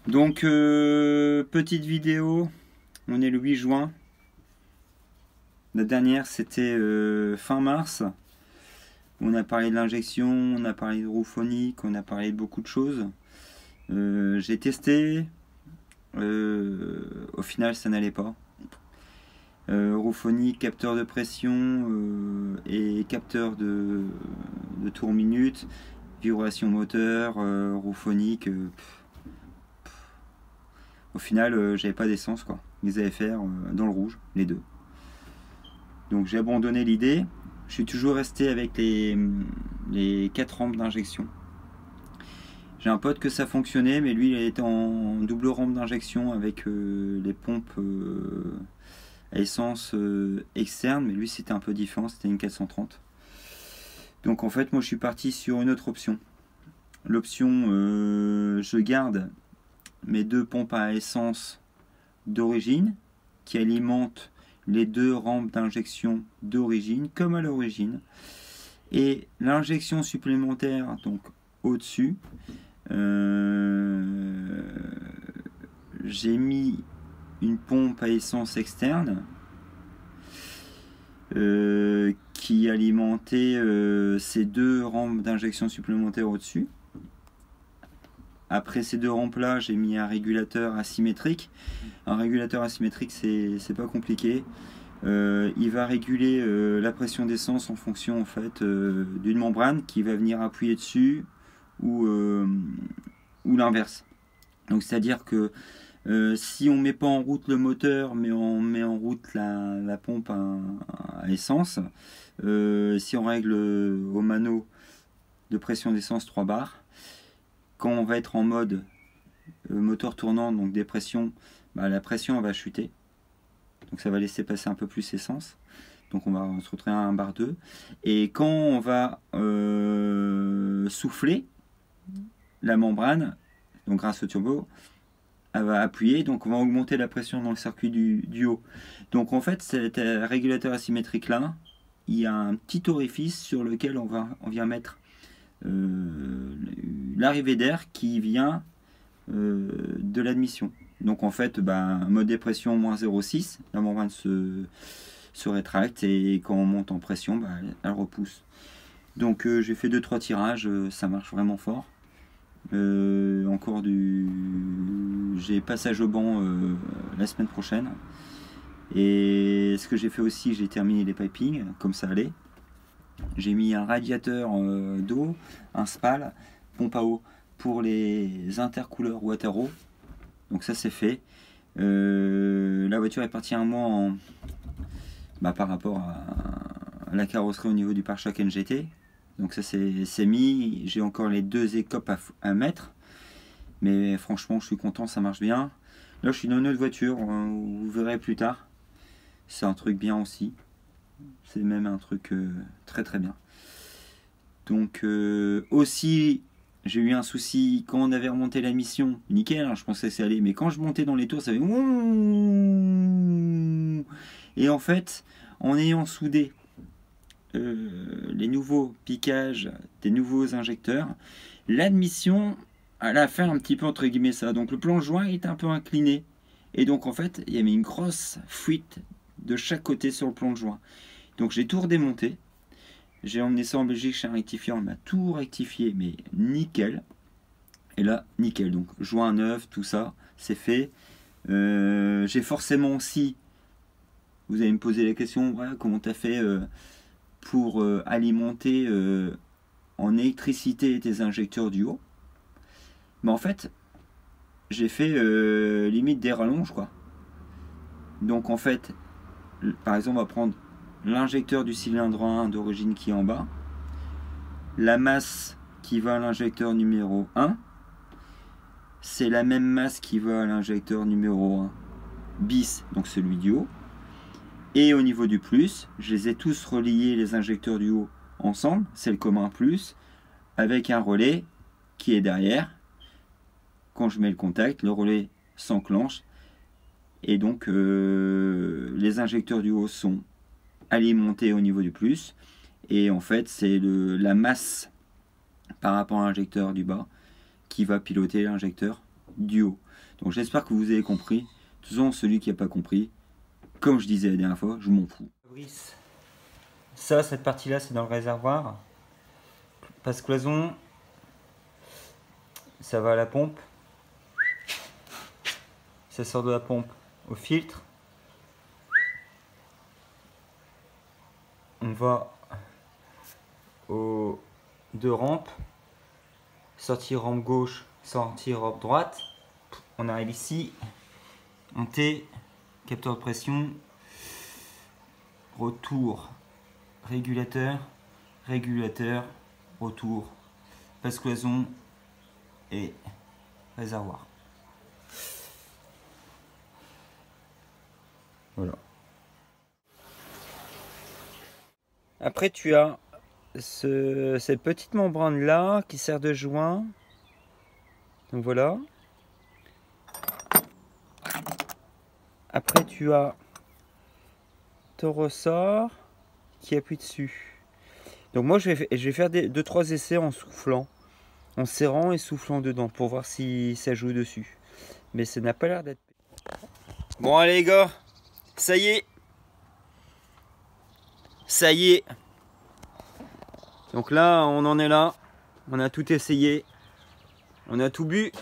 Donc, petite vidéo, on est le 8 juin. La dernière, c'était fin mars. On a parlé de l'injection, on a parlé de roue phonique, on a parlé de beaucoup de choses. J'ai testé. Au final, ça n'allait pas. Roue phonique, capteur de pression et capteur de tour minute, vibration moteur, roue phonique. Au final, j'avais pas d'essence quoi. Ils allaient faire dans le rouge, les deux. Donc j'ai abandonné l'idée. Je suis toujours resté avec les 4 rampes d'injection. J'ai un pote que ça fonctionnait, mais lui il était en double rampe d'injection avec les pompes à essence externe, mais lui c'était un peu différent, c'était une 430. Donc en fait moi je suis parti sur une autre option. L'option je garde mes deux pompes à essence d'origine qui alimentent les deux rampes d'injection d'origine comme à l'origine, et l'injection supplémentaire donc au-dessus, j'ai mis une pompe à essence externe qui alimentait ces deux rampes d'injection supplémentaires au-dessus. Après ces deux rampes là, j'ai mis un régulateur asymétrique. Un régulateur asymétrique, c'est pas compliqué. Il va réguler la pression d'essence en fonction en fait d'une membrane qui va venir appuyer dessus ou l'inverse. Donc c'est à dire que si on met pas en route le moteur mais on met en route la pompe à essence, si on règle au mano de pression d'essence 3 bars, quand on va être en mode moteur tournant, donc des pressions, la pression va chuter. Donc ça va laisser passer un peu plus essence. Donc on va se retrouver à 1 bar 2. Et quand on va souffler, la membrane, donc grâce au turbo, elle va appuyer, donc on va augmenter la pression dans le circuit du haut. Donc en fait, cet régulateur asymétrique là, il y a un petit orifice sur lequel on vient mettre l'arrivée d'air qui vient de l'admission. Donc en fait, mode de pression moins 0,6, la membrane se rétracte et quand on monte en pression, elle repousse. Donc j'ai fait 2-3 tirages, ça marche vraiment fort. Encore j'ai passage au banc la semaine prochaine. Et ce que j'ai fait aussi, j'ai terminé les pipings comme ça allait. J'ai mis un radiateur d'eau, un spal, pompe à eau pour les intercouleurs Watero. Donc ça c'est fait. La voiture est partie un mois par rapport à la carrosserie au niveau du pare-choc NGT. Donc ça c'est mis. J'ai encore les deux écopes à mettre. Mais franchement je suis content, ça marche bien. Là je suis dans une autre voiture, vous verrez plus tard. C'est un truc bien aussi. C'est même un truc très très bien. Donc aussi j'ai eu un souci quand on avait remonté la mission. Nickel, hein, je pensais que ça allait. Mais quand je montais dans les tours, ça fait... Et en fait, en ayant soudé les nouveaux piquages des nouveaux injecteurs, l'admission, elle a fait un petit peu entre guillemets ça. Donc le plan joint est un peu incliné. Et donc en fait, il y avait une grosse fuite de chaque côté sur le plan de joint. Donc j'ai tout redémonté. J'ai emmené ça en Belgique chez un rectifiant, on m'a tout rectifié, mais nickel. Et là, nickel. Donc joint neuf, tout ça, c'est fait. J'ai forcément aussi, vous allez me poser la question, ouais, comment tu as fait pour alimenter en électricité tes injecteurs du haut. Mais en fait, j'ai fait limite des rallonges, quoi. Donc en fait, par exemple, on va prendre l'injecteur du cylindre 1 d'origine qui est en bas, la masse qui va à l'injecteur numéro 1, c'est la même masse qui va à l'injecteur numéro 1 bis, donc celui du haut. Et au niveau du plus, je les ai tous reliés, les injecteurs du haut, ensemble, c'est le commun plus, avec un relais qui est derrière. Quand je mets le contact, le relais s'enclenche. Et donc, les injecteurs du haut sont alimentés au niveau du plus. Et en fait, c'est la masse par rapport à l'injecteur du bas qui va piloter l'injecteur duo. Donc j'espère que vous avez compris. De toute façon, celui qui n'a pas compris, comme je disais la dernière fois, je m'en fous. Fabrice, ça, cette partie-là, c'est dans le réservoir. Passe cloison, ça va à la pompe. Ça sort de la pompe au filtre. On va aux deux rampes. Sortie rampe gauche, sortie rampe droite. On arrive ici. Montée, capteur de pression. Retour, régulateur, régulateur, retour, passe cloison et réservoir. Voilà. Après tu as cette petite membrane là qui sert de joint. Donc voilà. Après tu as ton ressort qui appuie dessus. Donc moi je vais faire 2-3 essais en soufflant, en serrant et soufflant dedans pour voir si ça joue dessus. Mais ça n'a pas l'air d'être... Bon allez les gars, ça y est. Ça y est. Donc là on en est là. On a tout essayé. On a tout bu.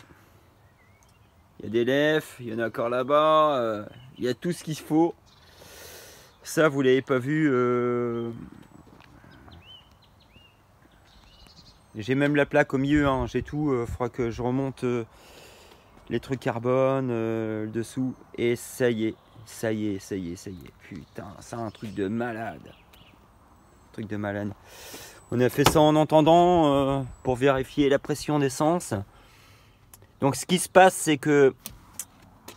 Il y a des lèvres, il y en a encore là-bas. Il y a tout ce qu'il faut. Ça vous l'avez pas vu. J'ai même la plaque au milieu. Hein. J'ai tout. Il faudra que je remonte les trucs carbone le dessous. Et ça y est. Ça y est, ça y est, ça y est. Putain, c'est un truc de malade. Un truc de malade. On a fait ça en entendant pour vérifier la pression d'essence. Donc ce qui se passe, c'est que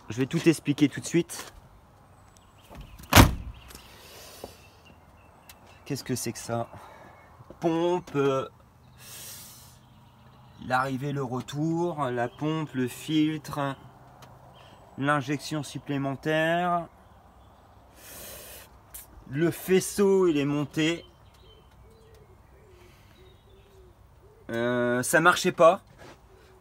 je vais tout expliquer tout de suite. Qu'est-ce que c'est que ça? Pompe, l'arrivée, le retour, la pompe, le filtre, l'injection supplémentaire. Le faisceau, il est monté. Ça marchait pas.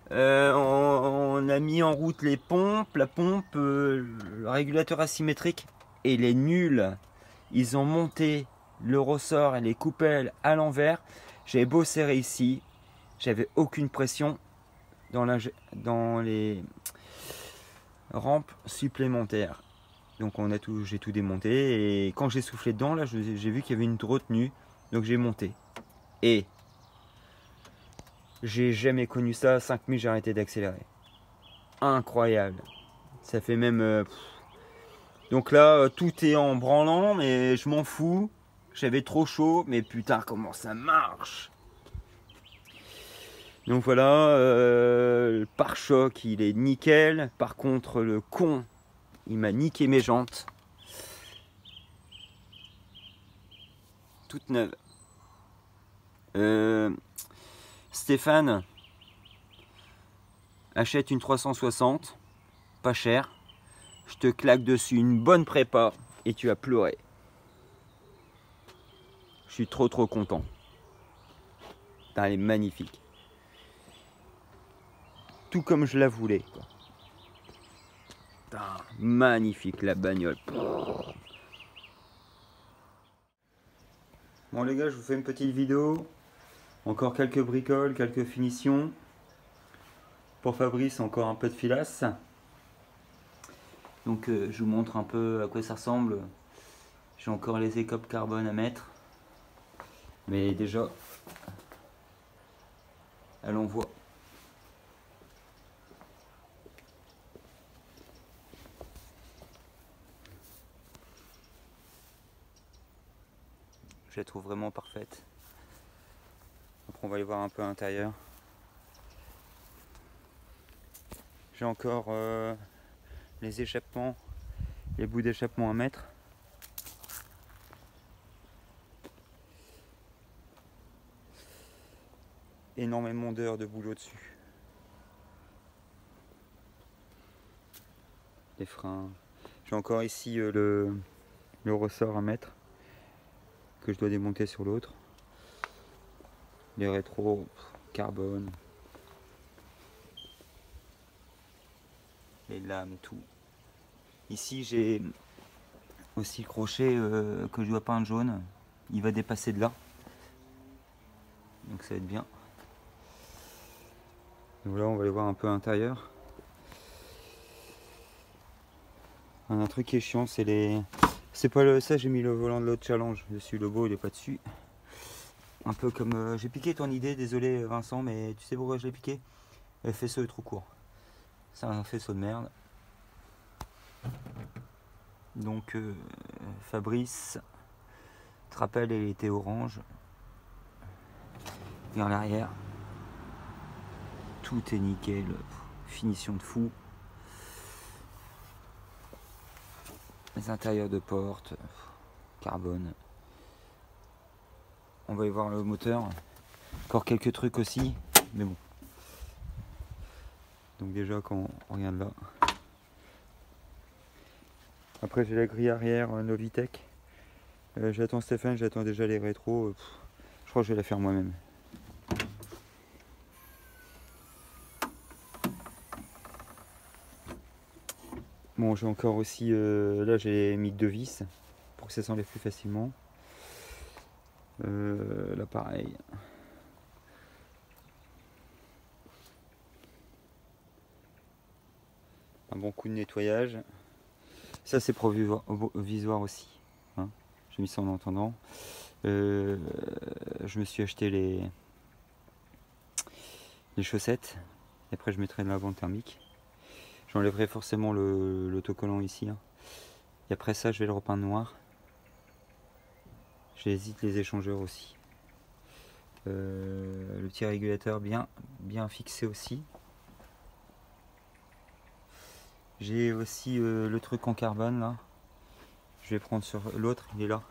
On a mis en route les pompes, la pompe, le régulateur asymétrique, et il est nul. Ils ont monté le ressort et les coupelles à l'envers. J'avais beau serrer ici, j'avais aucune pression dans les rampes supplémentaires. Donc j'ai tout démonté, et quand j'ai soufflé dedans, là, j'ai vu qu'il y avait une retenue, donc j'ai monté. Et j'ai jamais connu ça, à 5000 j'ai arrêté d'accélérer. Incroyable. Ça fait même... Donc là, tout est en branlant, mais je m'en fous. J'avais trop chaud, mais putain, comment ça marche! Donc voilà, le pare-choc, il est nickel. Par contre, le con, il m'a niqué mes jantes. Toutes neuves. Stéphane, achète une 360, pas cher. Je te claque dessus une bonne prépa et tu vas pleurer. Je suis trop content. Putain, elle est magnifique. Tout comme je la voulais, quoi. Putain, magnifique la bagnole. Bon les gars, je vous fais une petite vidéo. Encore quelques bricoles, quelques finitions. Pour Fabrice, encore un peu de filasse. Donc je vous montre un peu à quoi ça ressemble. J'ai encore les écopes carbone à mettre. Mais déjà, allons voir. Je la trouve vraiment parfaite. Après on va aller voir un peu à l'intérieur. J'ai encore les échappements, les bouts d'échappement à mettre. Énormément d'heures de boulot dessus. Les freins. J'ai encore ici le ressort à mettre que je dois démonter sur l'autre. Les rétros, carbone. les lames, tout. Ici j'ai aussi le crochet que je dois peindre jaune. Il va dépasser de là. Donc ça va être bien. Donc là on va aller voir un peu à l'intérieur. Un truc qui est chiant, c'est les... C'est pas le... Ça, j'ai mis le volant de l'autre challenge dessus, le beau il est pas dessus. Un peu comme... j'ai piqué ton idée, désolé Vincent, mais tu sais pourquoi je l'ai piqué? Le faisceau est trop court. C'est un faisceau de merde. Donc Fabrice, tu te rappelles, il était orange. Et en arrière, tout est nickel, finition de fou. Les intérieurs de porte, carbone. On va y voir le moteur. Encore quelques trucs aussi, mais bon. Donc déjà quand on regarde là. Après j'ai la grille arrière Novitec. J'attends Stéphane, j'attends déjà les rétros. Je crois que je vais la faire moi-même. Bon, j'ai encore aussi, là j'ai mis 2 vis pour que ça s'enlève plus facilement. Là pareil. Un bon coup de nettoyage. Ça c'est provisoire aussi. Hein. J'ai mis ça en entendant. Je me suis acheté les chaussettes. Et après je mettrai de la bande thermique. J'enlèverai forcément l'autocollant ici. Hein. Et après ça je vais le repeindre noir. J'hésite les échangeurs aussi. Le petit régulateur bien fixé aussi. J'ai aussi le truc en carbone là. Je vais prendre sur l'autre, il est là.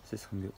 Ce serait mieux.